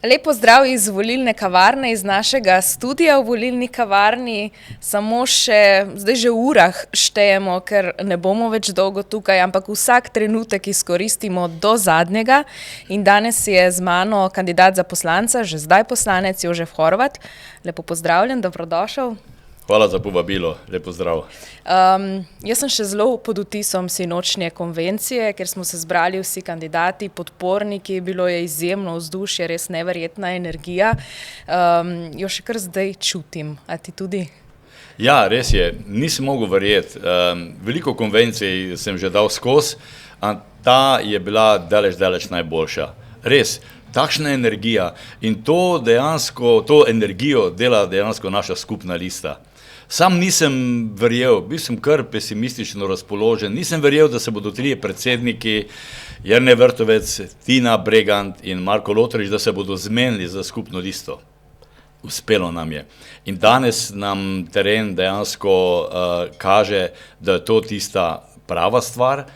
Lepo zdrav iz volilne kavarne, iz našega studia v volilni kavarni. Samo še, zdaj že v urah štejemo, ker ne bomo več dolgo tukaj, ampak vsak trenutek izkoristimo do zadnjega. In danes je z mano kandidat za poslanca, že zdaj poslanec Jožef Horvat. Lepo pozdravljen, dobrodošel. Hvala za povabilo, lepo zdrav. Jaz sem še zelo pod vtisom sinočnje konvencije, ker smo se zbrali vsi kandidati, podporniki, bilo je izjemno vzdušje, res neverjetna energija. Jo še kar zdaj čutim, a ti tudi? Ja, res je, nisem mogel verjeti. Veliko konvencij sem že dal skozi, a ta je bila daleč najboljša. Res, takšna energija in to energijo dela dejansko naša skupna lista. Sam nisem verjel, bil sem kar pesimistično razpoložen, nisem verjel, da se bodo trije predsedniki, Jernej Vrtovec, Tina Bregant in Marko Lotrič, da se bodo zmenili za skupno listo. Uspelo nam je. In danes nam teren dejansko kaže, da je to tista prava stvar.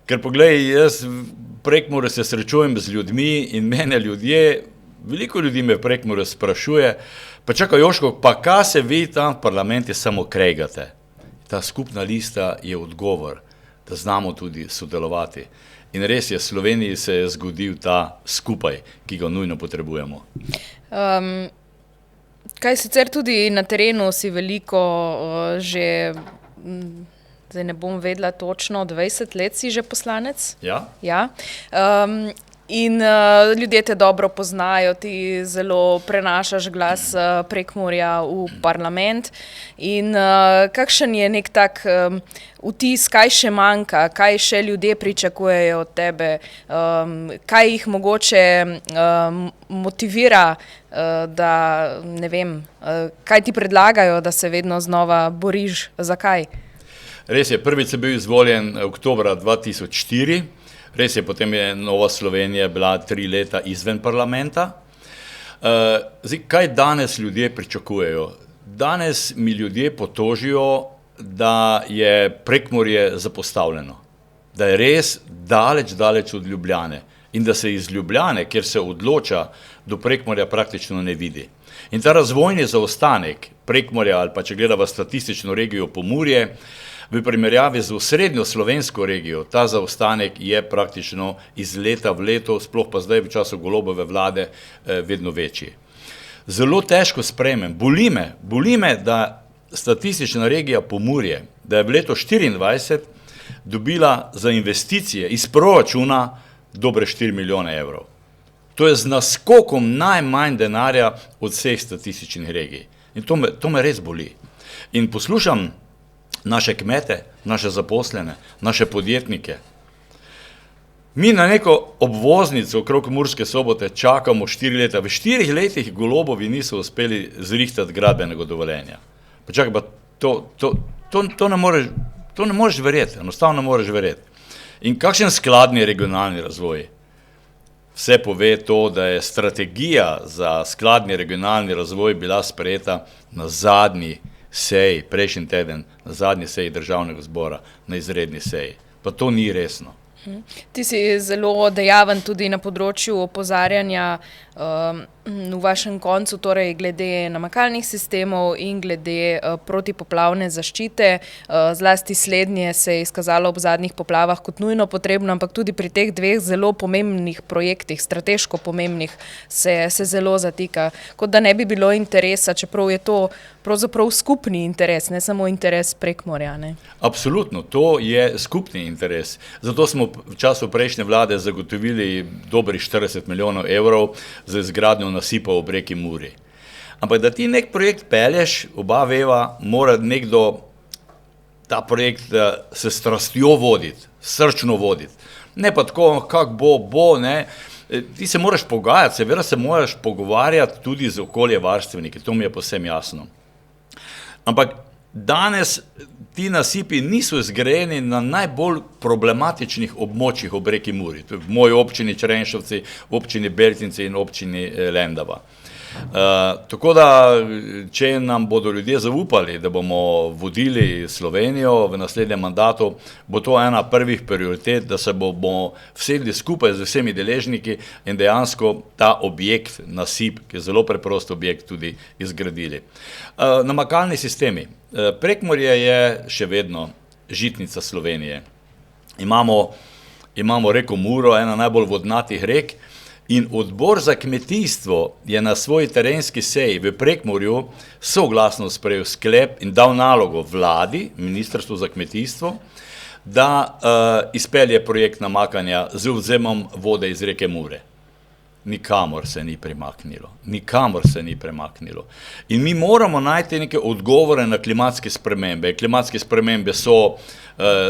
Ker poglej, jaz v Prekmurju se srečujem z ljudmi in mene ljudje, veliko ljudi me v Prekmurju sprašuje, pa čakaj Joško, pa kaj se vi tam v parlamentu samo kregate? Ta skupna lista je odgovor, da znamo tudi sodelovati. In res je, v Sloveniji se je zgodil ta skupaj, ki ga nujno potrebujemo. Kaj sicer tudi na terenu si veliko že, zdaj ne bom vedela točno, 20 let si že poslanec? Ja. Ja. In ljudje te dobro poznajo, ti zelo prenašaš glas Prekmurja v parlament. In kakšen je nek tak vtis, kaj še manjka, kaj še ljudje pričakujejo od tebe, kaj jih mogoče motivira, da ne vem, kaj ti predlagajo, da se vedno znova boriš, zakaj? Res je, prvič sem bil izvoljen oktobra 2004, res je, potem je Nova Slovenija bila 3 leta izven parlamenta. Zdaj, kaj danes ljudje pričakujejo? Danes mi ljudje potožijo, da je Prekmurje zapostavljeno, da je res daleč od Ljubljane in da se iz Ljubljane, kjer se odloča, do Prekmurja praktično ne vidi. In ta razvojni zaostanek Prekmurja ali pa če gledava statistično regijo Pomurje, v primerjavi z osrednjo slovensko regijo, ta zaostanek je praktično iz leta v leto, sploh pa zdaj v času Golobove vlade, vedno večji. Zelo težko sprejmem, boli me, da statistična regija Pomurje, da je v leto 2024 dobila za investicije iz proračuna dobre 4 milijone evrov. To je z naskokom najmanj denarja od vseh statističnih regij. In to me res boli. In poslušam naše kmete, naše zaposlene, naše podjetnike. Mi na neko obvoznico okrog Murske Sobote čakamo 4 leta. V 4 letih Golobovi niso uspeli zrihtati gradbenega dovoljenja. Pa čakaj, pa to ne moreš verjeti, enostavno ne moreš verjeti. In kakšen skladni regionalni razvoj? Vse pove to, da je strategija za skladni regionalni razvoj bila sprejeta na zadnji seji, prejšnji teden, na zadnji seji Državnega zbora, na izredni seji. Pa to ni resno. Ti si zelo dejaven tudi na področju opozarjanja v vašem koncu, torej glede namakalnih sistemov in glede protipoplavne zaščite. Zlasti slednje se je izkazalo ob zadnjih poplavah kot nujno potrebno, ampak tudi pri teh dveh zelo pomembnih projektih, strateško pomembnih, se zelo zatika. Kot da ne bi bilo interesa, čeprav je to pravzaprav skupni interes, ne samo interes Prekmurja, ne? Absolutno, to je skupni interes. Zato smo v času prejšnje vlade zagotovili dobrih 40 milijonov evrov za izgradnjo nasipa ob reki Muri. Ampak da ti nek projekt pelješ, oba veva, mora nekdo ta projekt s strastjo voditi, srčno voditi. Ne pa tako, kak bo, ne. Ti se moraš pogajati, seveda se moraš pogovarjati tudi z okoljevarstveniki, to mi je povsem jasno. Ampak danes ti nasipi niso zgrajeni na najbolj problematičnih območjih ob reki Muri. To je v moji občini Črenšovci, občini Beltinci in občini Lendava. Tako da, če nam bodo ljudje zaupali, da bomo vodili Slovenijo v naslednjem mandatu, bo to ena prvih prioritet, da se bomo vsedli skupaj z vsemi deležniki in dejansko ta objekt, nasip, ki je zelo preprost objekt, tudi izgradili. Namakalni sistemi. Prekmurje je še vedno žitnica Slovenije. Imamo reko Muro, ena najbolj vodnatih rek, in odbor za kmetijstvo je na svoji terenski seji v Prekmurju soglasno sprejel sklep in dal nalogo vladi, Ministrstvu za kmetijstvo, da izpelje projekt namakanja z odvzemom vode iz reke Mure. Nikamor se ni premaknilo. Nikamor se ni premaknilo. In mi moramo najti neke odgovore na klimatske spremembe. Klimatske spremembe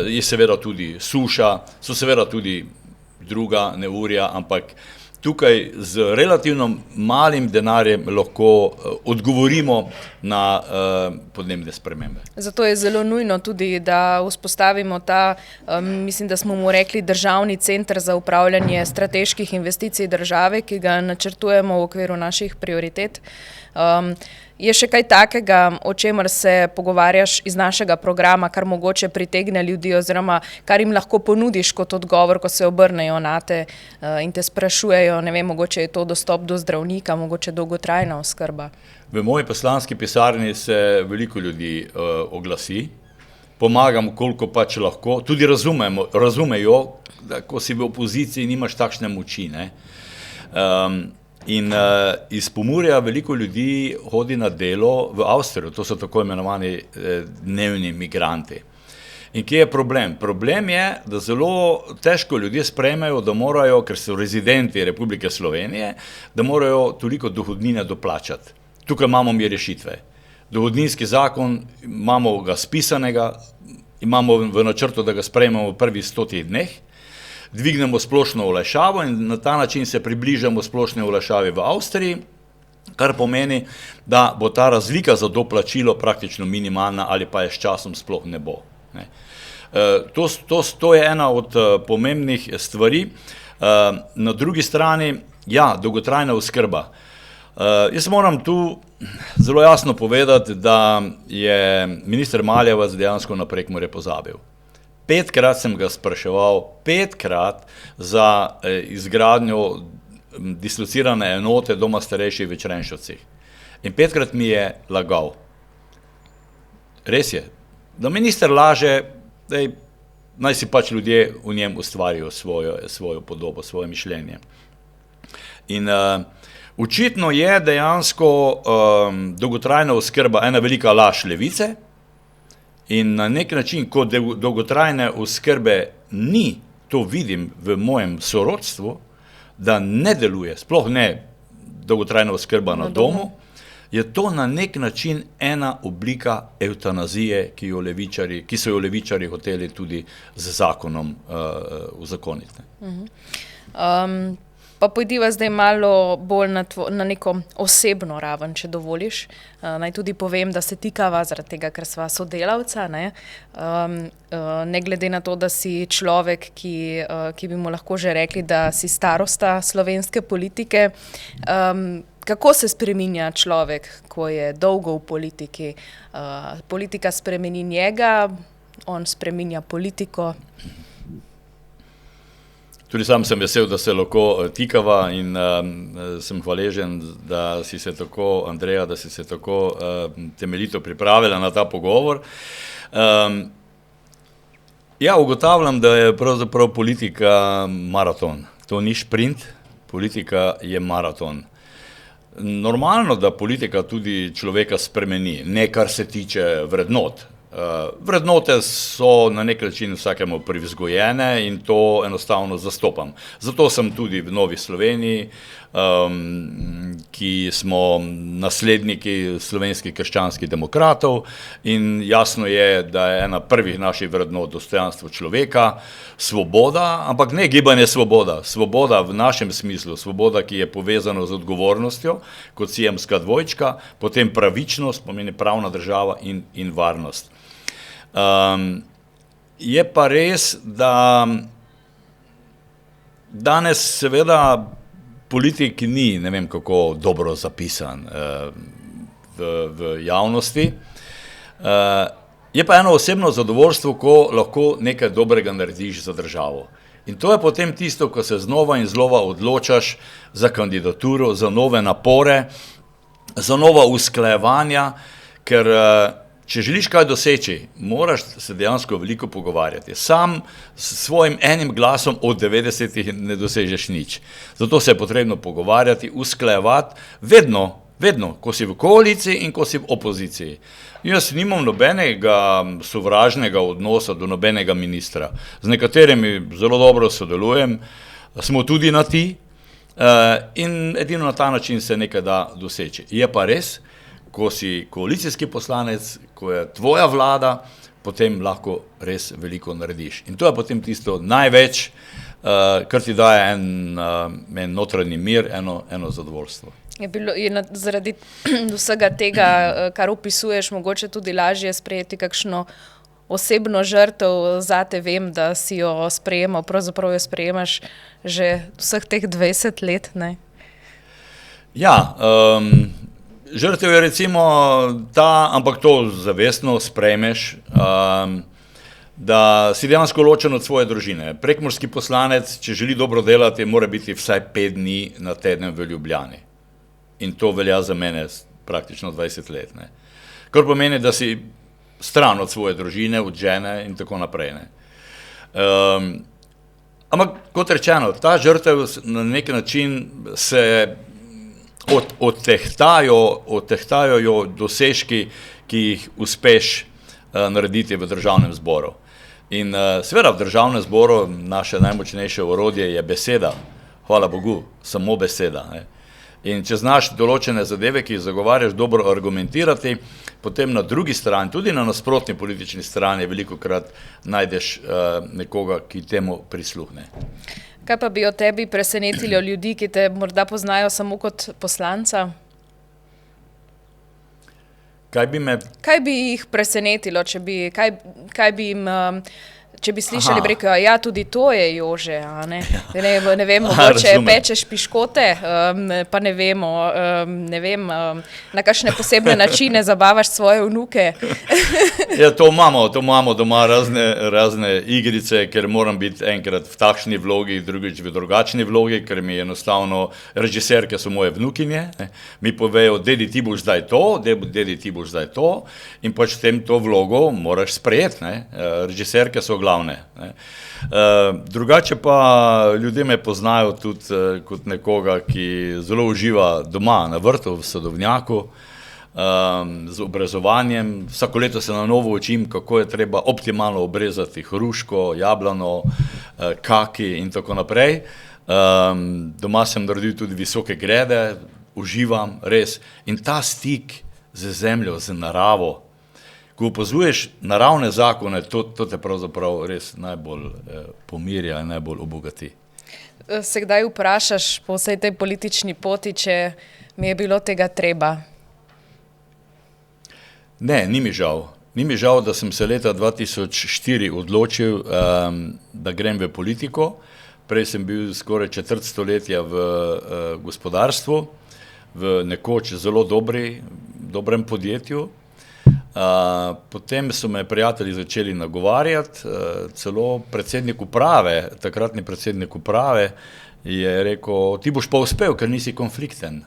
je seveda tudi suša, so seveda tudi druga neurja, ampak tukaj z relativno malim denarjem lahko odgovorimo na podnebne spremembe. Zato je zelo nujno tudi, da vzpostavimo ta, mislim, da smo mu rekli, državni center za upravljanje strateških investicij države, ki ga načrtujemo v okviru naših prioritet. Je še kaj takega, o čemer se pogovarjaš iz našega programa, kar mogoče pritegne ljudi oziroma kar jim lahko ponudiš kot odgovor, ko se obrnejo nate in te sprašujejo, ne vem, mogoče je to dostop do zdravnika, mogoče dolgotrajna oskrba? V moji poslanski pisarni se veliko ljudi oglasi, pomagam, koliko pač lahko, tudi razumejo, da ko si v opoziciji nimaš takšne moči, ne. In iz Pomurja veliko ljudi hodi na delo v Avstrijo, to so tako imenovani dnevni migranti. In kje je problem? Problem je, da zelo težko ljudje sprejmejo, da morajo, ker so rezidenti Republike Slovenije, da morajo toliko dohodnine doplačati. Tukaj imamo mi rešitve. Dohodninski zakon, imamo ga spisanega, imamo v načrtu, da ga sprejmemo v prvih 100 dneh, dvignemo splošno olajšavo in na ta način se približamo splošne olajšavi v Avstriji, kar pomeni, da bo ta razlika za doplačilo praktično minimalna ali pa je s časom sploh ne bo. Ne. To je ena od pomembnih stvari. Na drugi strani, ja, dolgotrajna oskrba. Jaz moram tu zelo jasno povedati, da je minister Maljevac dejansko na Prekmurje pozabil. 5-krat sem ga spraševal, 5-krat za izgradnjo dislocirane enote doma starejših v Črenšovcih. In 5-krat mi je lagal. Res je, da minister laže, naj si pač ljudje v njem ustvarijo svojo podobo, svoje mišljenje. In očitno je dejansko dolgotrajna oskrba ena velika laž levice, in na nek način, ko dolgotrajne oskrbe ni, to vidim v mojem sorodstvu, da ne deluje, sploh ne dolgotrajna oskrba na domu, je to na nek način ena oblika evtanazije, ki so jo levičarji hoteli tudi z zakonom uzakoniti. Pa pojdiva zdaj malo bolj na neko osebno raven, če dovoliš. Naj tudi povem, da se tikava zaradi tega, ker sva sodelavca, ne? Ne glede na to, da si človek, ki bi mu lahko že rekli, da si starosta slovenske politike. Kako se spreminja človek, ko je dolgo v politiki? Politika spremeni njega, on spreminja politiko. Tudi sam sem vesel, da se lahko tikava in sem hvaležen, da si se tako, Andreja, da si se tako temeljito pripravila na ta pogovor. Ja, ugotavljam, da je pravzaprav politika maraton. To ni šprint, politika je maraton. Normalno, da politika tudi človeka spremeni, ne kar se tiče vrednot. Vrednote so na nek način vsakemu privzgojene in to enostavno zastopam. Zato sem tudi v Novi Sloveniji, ki smo nasledniki slovenskih krščanskih demokratov in jasno je, da je ena prvih naših vrednot dostojanstvo človeka, svoboda, ampak ne gibanje svoboda, svoboda v našem smislu, svoboda, ki je povezana z odgovornostjo, kot siamska dvojčka, potem pravičnost, pomeni pravna država in varnost. Je pa res, da danes seveda politik ni, ne vem kako dobro zapisan v javnosti. Je pa eno osebno zadovoljstvo, ko lahko nekaj dobrega narediš za državo. In to je potem tisto, ko se znova in znova odločaš za kandidaturo, za nove napore, za nova usklajevanja, ker če želiš kaj doseči, moraš se dejansko veliko pogovarjati. Sam s svojim enim glasom od 90 ne dosežeš nič. Zato se je potrebno pogovarjati, usklajevati, vedno, ko si v koaliciji in ko si v opoziciji. Jaz nimam nobenega sovražnega odnosa do nobenega ministra. Z nekaterimi zelo dobro sodelujem, smo tudi na ti in edino na ta način se nekaj da doseči. Je pa res, ko si koalicijski poslanec, ko je tvoja vlada, potem lahko res veliko narediš. In to je potem tisto največ, kar ti daje en notranji mir, eno zadovoljstvo. Je zaradi vsega tega, kar opisuješ, mogoče tudi lažje sprejeti kakšno osebno žrtev zate? Vem, da si jo sprejemal, pravzaprav jo sprejemaš že vseh teh 20 let, ne? Ja, žrtev je recimo ta, ampak to zavestno sprejmeš, da si dejansko ločen od svoje družine. Prekmurski poslanec, če želi dobro delati, mora biti vsaj 5 dni na teden v Ljubljani. In to velja za mene praktično 20 let. Ne. Kar pomeni, da si stran od svoje družine, od žene in tako naprej. Ne. Ampak kot rečeno, ta žrtev na nek način se odtehtajo jo dosežki, ki jih uspeš narediti v državnem zboru. In seveda v državnem zboru naše najmočnejše orodje je beseda. Hvala Bogu, samo beseda. Ne. In če znaš določene zadeve, ki jih zagovarjaš, dobro argumentirati, potem na drugi strani, tudi na nasprotni politični strani, velikokrat najdeš nekoga, ki temu prisluhne. Kaj pa bi o tebi presenetilo ljudi, ki te morda poznajo samo kot poslanca? Kaj bi jih presenetilo, kaj bi jim, če bi slišali, bi rekel, ja, tudi to je Jože, a ne? Ne vem, mogoče pečeš piškote, pa ne vem, na kakšne posebne načine zabavaš svoje vnuke. Ja, to imamo doma razne igrice, ker moram biti enkrat v takšni vlogi, drugič v drugačni vlogi, ker mi enostavno režiserke so moje vnukinje, ne. Mi povejo, dedi ti boš zdaj to, dedi ti boš zdaj to in pač tem to vlogo moraš sprejeti, ne. Režiserke so glavne. Ne. Drugače pa ljudje me poznajo tudi kot nekoga, ki zelo uživa doma na vrtu, v sadovnjaku, z obrezovanjem. Vsako leto se na novo učim, kako je treba optimalno obrezati hruško, jablano, kaki in tako naprej. Doma sem naredil tudi visoke grede, uživam res. In ta stik z zemljo, z naravo, ko opazuješ naravne zakone, to te pravzaprav res najbolj pomirja in najbolj obogati. Se kdaj vprašaš po vsej tej politični poti, če mi je bilo tega treba? Ne, ni mi žal. Ni mi žal, da sem se leta 2004 odločil, da grem v politiko. Prej sem bil skoraj četrt stoletja v gospodarstvu, v nekoč zelo dobrem podjetju. Potem so me prijatelji začeli nagovarjati, celo predsednik uprave, takratni predsednik uprave je rekel, ti boš pa uspel, ker nisi konflikten.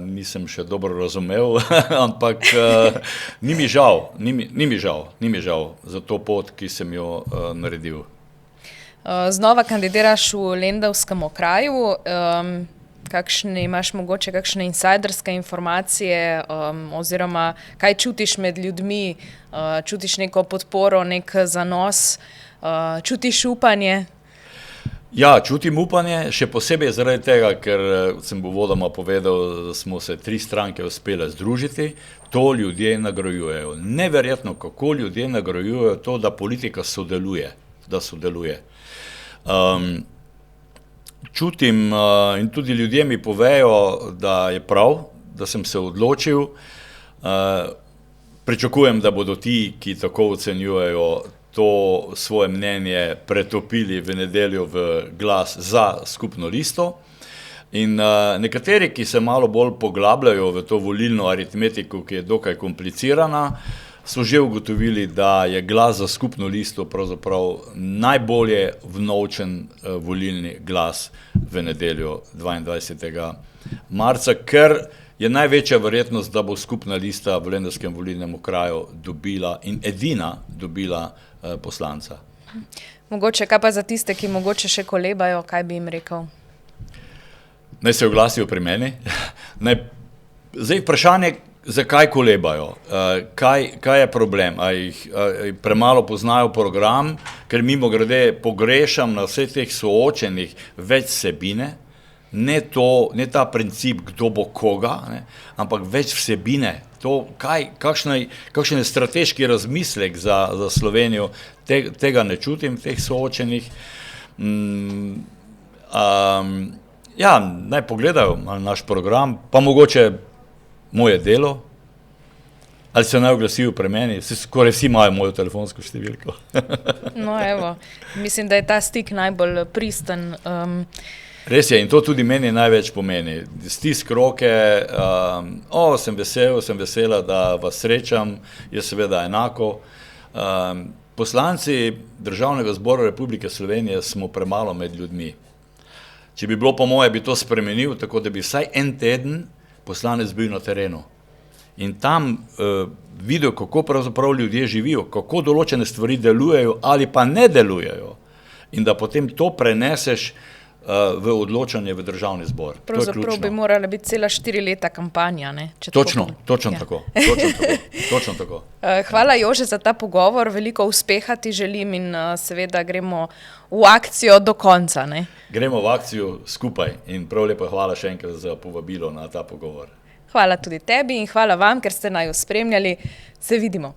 Nisem še dobro razumel, ampak ni mi žal za to pot, ki sem jo naredil. Znova kandidiraš v lendavskem okraju. imaš mogoče kakšne insajderske informacije, oziroma kaj čutiš med ljudmi, čutiš neko podporo, nek zanos, čutiš upanje? Ja, čutim upanje, še posebej zaradi tega, ker sem uvodoma povedal, da smo se 3 stranke uspele združiti, to ljudje nagrajujejo. Neverjetno, kako ljudje nagrajujejo to, da politika sodeluje, Čutim in tudi ljudje mi povejo, da je prav, da sem se odločil. Pričakujem, da bodo ti, ki tako ocenjujejo, to svoje mnenje pretopili v nedeljo v glas za skupno listo. In nekateri, ki se malo bolj poglabljajo v to volilno aritmetiko, ki je dokaj komplicirana, so že ugotovili, da je glas za skupno listo pravzaprav najbolje vnovčen volilni glas v nedeljo 22. marca, ker je največja verjetnost, da bo skupna lista v lendavskem volilnem okraju dobila in edina dobila poslanca. Mogoče, kaj pa za tiste, ki mogoče še kolebajo, kaj bi jim rekel? Naj se oglasijo pri meni. Zdaj vprašanje, zakaj kolebajo? Kaj je problem? A jih premalo poznajo program, ker mimogrede pogrešam na vseh teh soočenih več vsebine, ne ta princip, kdo bo koga, ne, ampak več vsebine. To, kakšen je strateški razmislek za Slovenijo, tega ne čutim, teh soočenih. Ja, naj pogledajo naš program, pa mogoče moje delo, ali se naj oglasijo pri meni, skoraj vsi imajo mojo telefonsko številko. No, evo, mislim, da je ta stik najbolj pristen. Res je, in to tudi meni največ pomeni. Stisk roke, sem vesela, da vas srečam, jaz seveda enako. Poslanci Državnega zbora Republike Slovenije smo premalo med ljudmi. Če bi bilo po moje, bi to spremenil, tako da bi vsaj en teden poslanec bil na terenu. In tam videl, kako pravzaprav ljudje živijo, kako določene stvari delujejo ali pa ne delujejo. In da potem to preneseš v odločanje v Državni zbor. Pravzaprav bi morala biti cela 4 leta kampanja, ne? Točno tako. Hvala, Jože, za ta pogovor, veliko uspeha ti želim in seveda gremo v akcijo do konca, ne? Gremo v akcijo skupaj in prav lepo hvala še enkrat za povabilo na ta pogovor. Hvala tudi tebi in hvala vam, ker ste naju spremljali. Se vidimo.